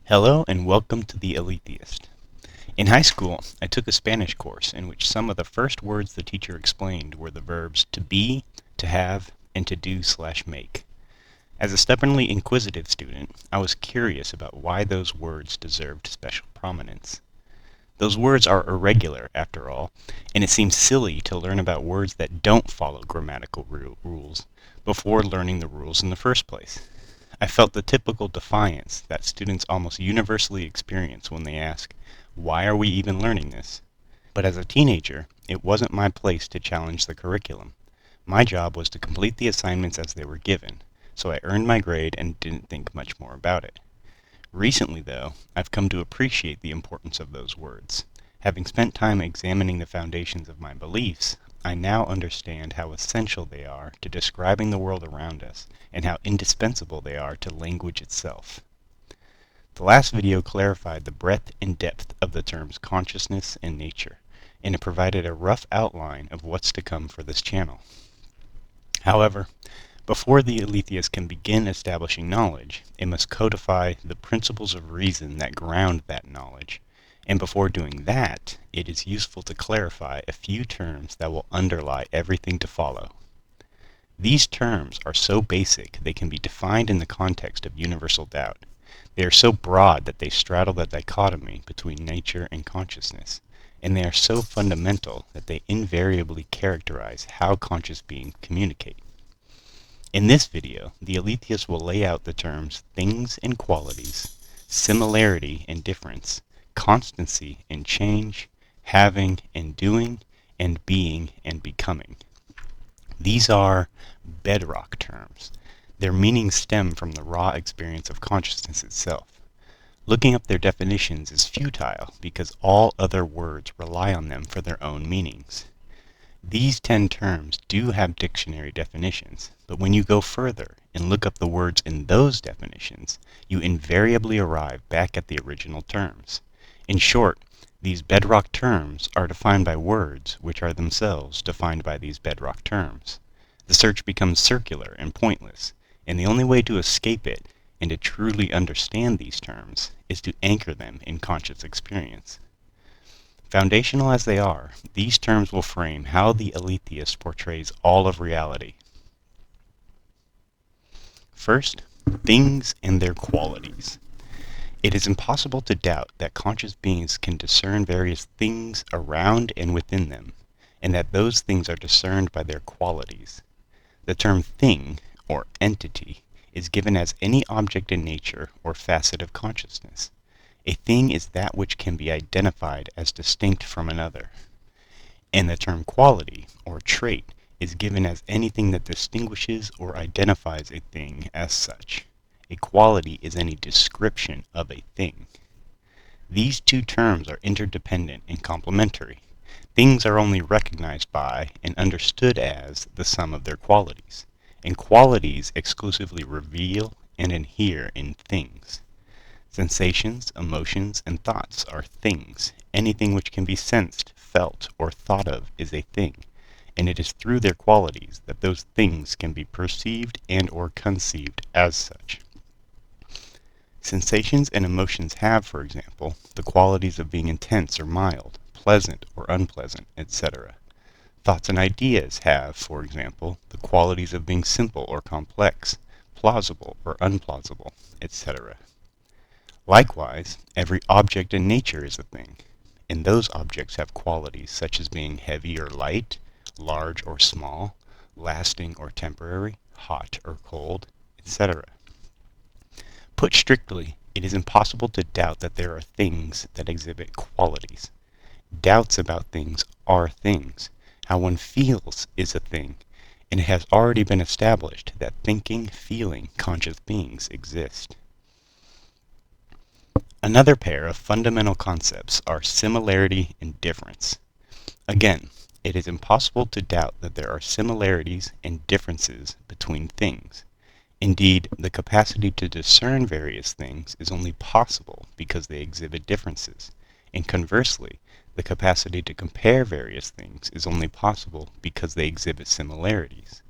Hello and welcome to The Elitist. In high school, I took a Spanish course in which some of the first words the teacher explained were the verbs to be, to have, and to do/make. As a stubbornly inquisitive student, I was curious about why those words deserved special prominence. Those words are irregular, after all, and it seems silly to learn about words that don't follow grammatical rules before learning the rules in the first place. I felt the typical defiance that students almost universally experience when they ask, "Why are we even learning this?" But as a teenager, it wasn't my place to challenge the curriculum. My job was to complete the assignments as they were given, so I earned my grade and didn't think much more about it. Recently, though, I've come to appreciate the importance of those words. Having spent time examining the foundations of my beliefs, I now understand how essential they are to describing the world around us and how indispensable they are to language itself. The last video clarified the breadth and depth of the terms consciousness and nature, and it provided a rough outline of what's to come for this channel. However, before the Aletheist can begin establishing knowledge, it must codify the principles of reason that ground that knowledge, and before doing that, it is useful to clarify a few terms that will underlie everything to follow. These terms are so basic they can be defined in the context of universal doubt. They are so broad that they straddle the dichotomy between nature and consciousness, and they are so fundamental that they invariably characterize how conscious beings communicate. In this video, the Aletheist will lay out the terms things and qualities, similarity and difference, constancy and change, having and doing, and being and becoming. These are bedrock terms. Their meanings stem from the raw experience of consciousness itself. Looking up their definitions is futile because all other words rely on them for their own meanings. These 10 terms do have dictionary definitions, but when you go further and look up the words in those definitions, you invariably arrive back at the original terms. In short, these bedrock terms are defined by words which are themselves defined by these bedrock terms. The search becomes circular and pointless, and the only way to escape it and to truly understand these terms is to anchor them in conscious experience. Foundational as they are, these terms will frame how the Aletheist portrays all of reality. First, things and their qualities. It is impossible to doubt that conscious beings can discern various things around and within them, and that those things are discerned by their qualities. The term thing, or entity, is given as any object in nature or facet of consciousness. A thing is that which can be identified as distinct from another. And the term quality, or trait, is given as anything that distinguishes or identifies a thing as such. A quality is any description of a thing. These two terms are interdependent and complementary. Things are only recognized by and understood as the sum of their qualities, and qualities exclusively reveal and inhere in things. Sensations, emotions, and thoughts are things. Anything which can be sensed, felt, or thought of is a thing, and it is through their qualities that those things can be perceived and or conceived as such. Sensations and emotions have, for example, the qualities of being intense or mild, pleasant or unpleasant, etc. Thoughts and ideas have, for example, the qualities of being simple or complex, plausible or unplausible, etc. Likewise, every object in nature is a thing, and those objects have qualities such as being heavy or light, large or small, lasting or temporary, hot or cold, etc. Put strictly, it is impossible to doubt that there are things that exhibit qualities. Doubts about things are things. How one feels is a thing, and it has already been established that thinking, feeling, conscious beings exist. Another pair of fundamental concepts are similarity and difference. Again, it is impossible to doubt that there are similarities and differences between things. Indeed, the capacity to discern various things is only possible because they exhibit differences, and conversely, the capacity to compare various things is only possible because they exhibit similarities.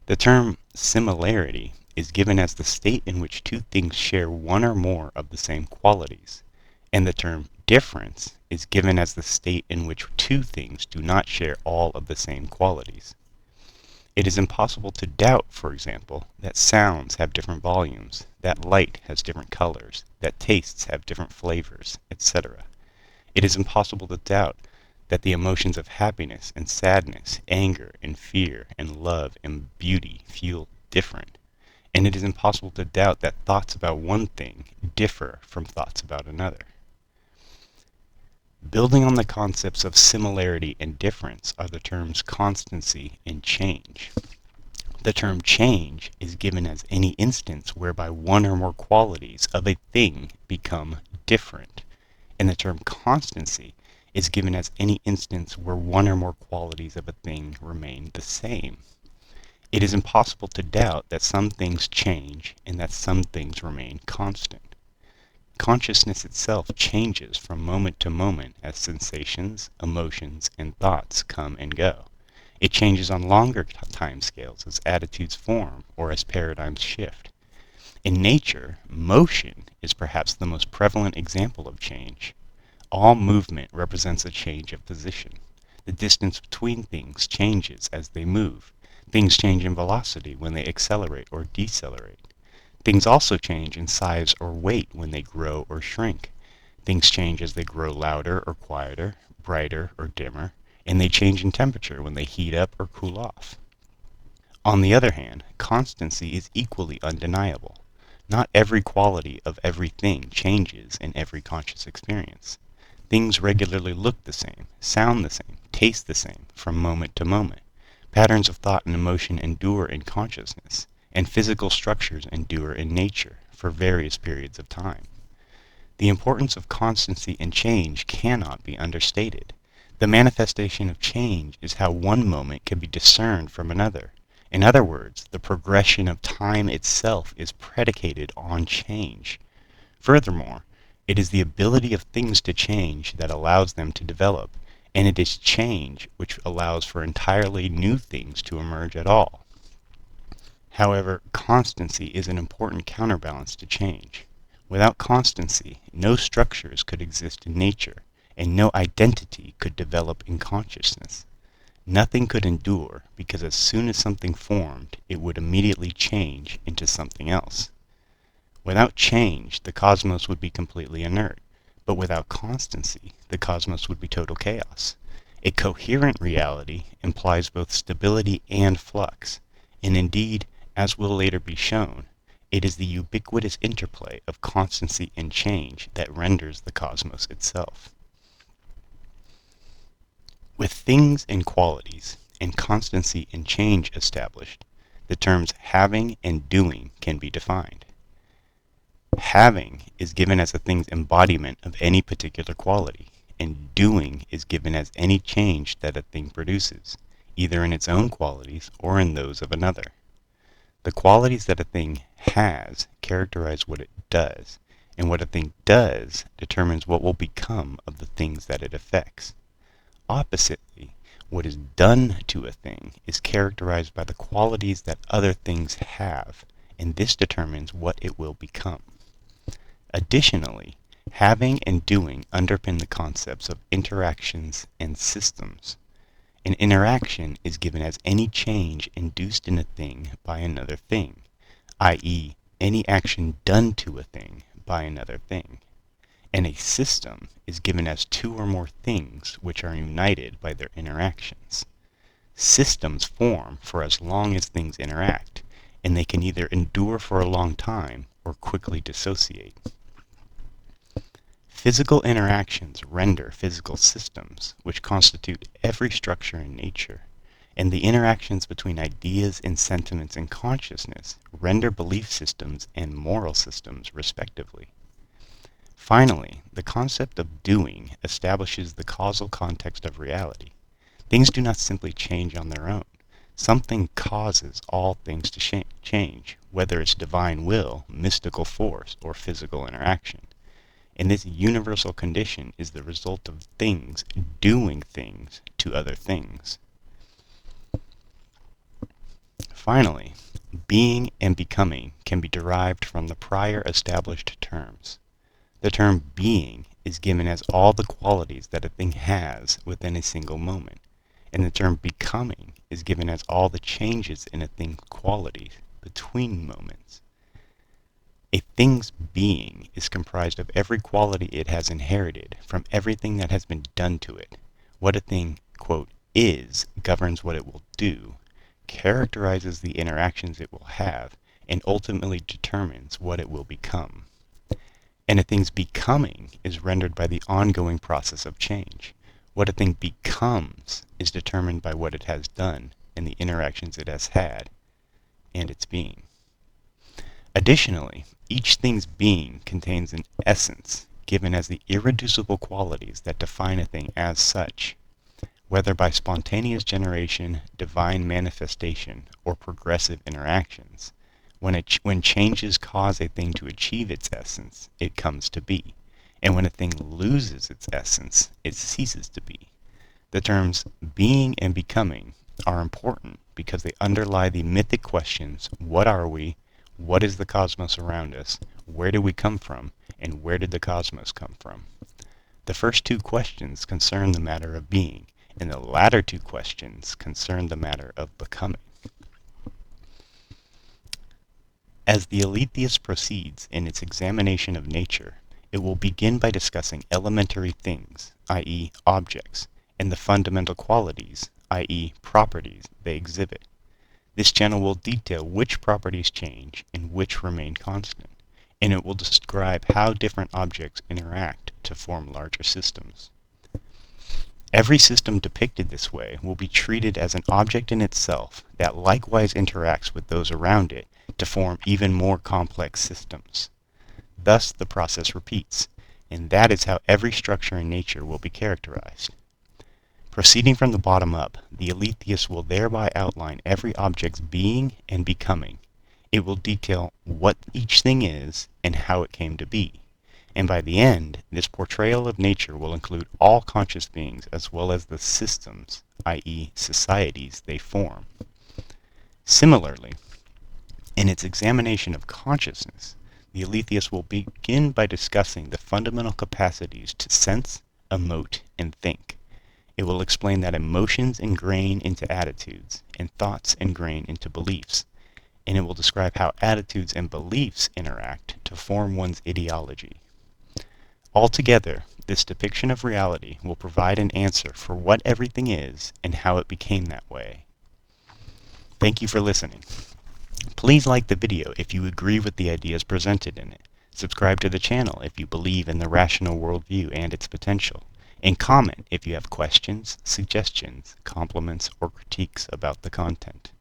The term similarity is given as the state in which two things share one or more of the same qualities, and the term difference is given as the state in which two things do not share all of the same qualities. It is impossible to doubt, for example, that sounds have different volumes, that light has different colors, that tastes have different flavors, etc. It is impossible to doubt that the emotions of happiness and sadness, anger and fear and love and beauty feel different. And it is impossible to doubt that thoughts about one thing differ from thoughts about another. Building on the concepts of similarity and difference are the terms constancy and change. The term change is given as any instance whereby one or more qualities of a thing become different, and the term constancy is given as any instance where one or more qualities of a thing remain the same. It is impossible to doubt that some things change and that some things remain constant. Consciousness itself changes from moment to moment as sensations, emotions, and thoughts come and go. It changes on longer time scales as attitudes form or as paradigms shift. In nature, motion is perhaps the most prevalent example of change. All movement represents a change of position. The distance between things changes as they move. Things change in velocity when they accelerate or decelerate. Things also change in size or weight when they grow or shrink. Things change as they grow louder or quieter, brighter or dimmer, and they change in temperature when they heat up or cool off. On the other hand, constancy is equally undeniable. Not every quality of everything changes in every conscious experience. Things regularly look the same, sound the same, taste the same from moment to moment. Patterns of thought and emotion endure in consciousness, and physical structures endure in nature for various periods of time. The importance of constancy and change cannot be understated. The manifestation of change is how one moment can be discerned from another. In other words, the progression of time itself is predicated on change. Furthermore, it is the ability of things to change that allows them to develop, and it is change which allows for entirely new things to emerge at all. However, constancy is an important counterbalance to change. Without constancy, no structures could exist in nature, and no identity could develop in consciousness. Nothing could endure because as soon as something formed, it would immediately change into something else. Without change, the cosmos would be completely inert, but without constancy, the cosmos would be total chaos. A coherent reality implies both stability and flux, and indeed, as will later be shown, it is the ubiquitous interplay of constancy and change that renders the cosmos itself. With things and qualities, and constancy and change established, the terms having and doing can be defined. Having is given as a thing's embodiment of any particular quality, and doing is given as any change that a thing produces, either in its own qualities or in those of another. The qualities that a thing has characterize what it does, and what a thing does determines what will become of the things that it affects. Oppositely, what is done to a thing is characterized by the qualities that other things have, and this determines what it will become. Additionally, having and doing underpin the concepts of interactions and systems. An interaction is given as any change induced in a thing by another thing, i.e., any action done to a thing by another thing. And a system is given as two or more things which are united by their interactions. Systems form for as long as things interact, and they can either endure for a long time or quickly dissociate. Physical interactions render physical systems, which constitute every structure in nature, and the interactions between ideas and sentiments and consciousness render belief systems and moral systems, respectively. Finally, the concept of doing establishes the causal context of reality. Things do not simply change on their own. Something causes all things to change, whether it's divine will, mystical force, or physical interaction. And this universal condition is the result of things doing things to other things. Finally, being and becoming can be derived from the prior established terms. The term being is given as all the qualities that a thing has within a single moment, and the term becoming is given as all the changes in a thing's qualities between moments. A thing's being is comprised of every quality it has inherited from everything that has been done to it. What a thing, quote, is governs what it will do, characterizes the interactions it will have, and ultimately determines what it will become. And a thing's becoming is rendered by the ongoing process of change. What a thing becomes is determined by what it has done and the interactions it has had, and its being. Additionally, each thing's being contains an essence, given as the irreducible qualities that define a thing as such. Whether by spontaneous generation, divine manifestation, or progressive interactions, when changes cause a thing to achieve its essence, it comes to be, and when a thing loses its essence, it ceases to be. The terms being and becoming are important because they underlie the mythic questions: what are we? What is the cosmos around us? Where do we come from? And where did the cosmos come from? The first two questions concern the matter of being, and the latter two questions concern the matter of becoming. As the Aletheist proceeds in its examination of nature, it will begin by discussing elementary things, i.e., objects, and the fundamental qualities, i.e., properties, they exhibit. This channel will detail which properties change and which remain constant, and it will describe how different objects interact to form larger systems. Every system depicted this way will be treated as an object in itself that likewise interacts with those around it to form even more complex systems. Thus the process repeats, and that is how every structure in nature will be characterized. Proceeding from the bottom up, the Aletheist will thereby outline every object's being and becoming. It will detail what each thing is and how it came to be. And by the end, this portrayal of nature will include all conscious beings as well as the systems, i.e., societies, they form. Similarly, in its examination of consciousness, the Aletheist will begin by discussing the fundamental capacities to sense, emote, and think. It will explain that emotions ingrain into attitudes, and thoughts ingrain into beliefs, and it will describe how attitudes and beliefs interact to form one's ideology. Altogether, this depiction of reality will provide an answer for what everything is and how it became that way. Thank you for listening. Please like the video if you agree with the ideas presented in it. Subscribe to the channel if you believe in the rational worldview and its potential. And comment if you have questions, suggestions, compliments, or critiques about the content.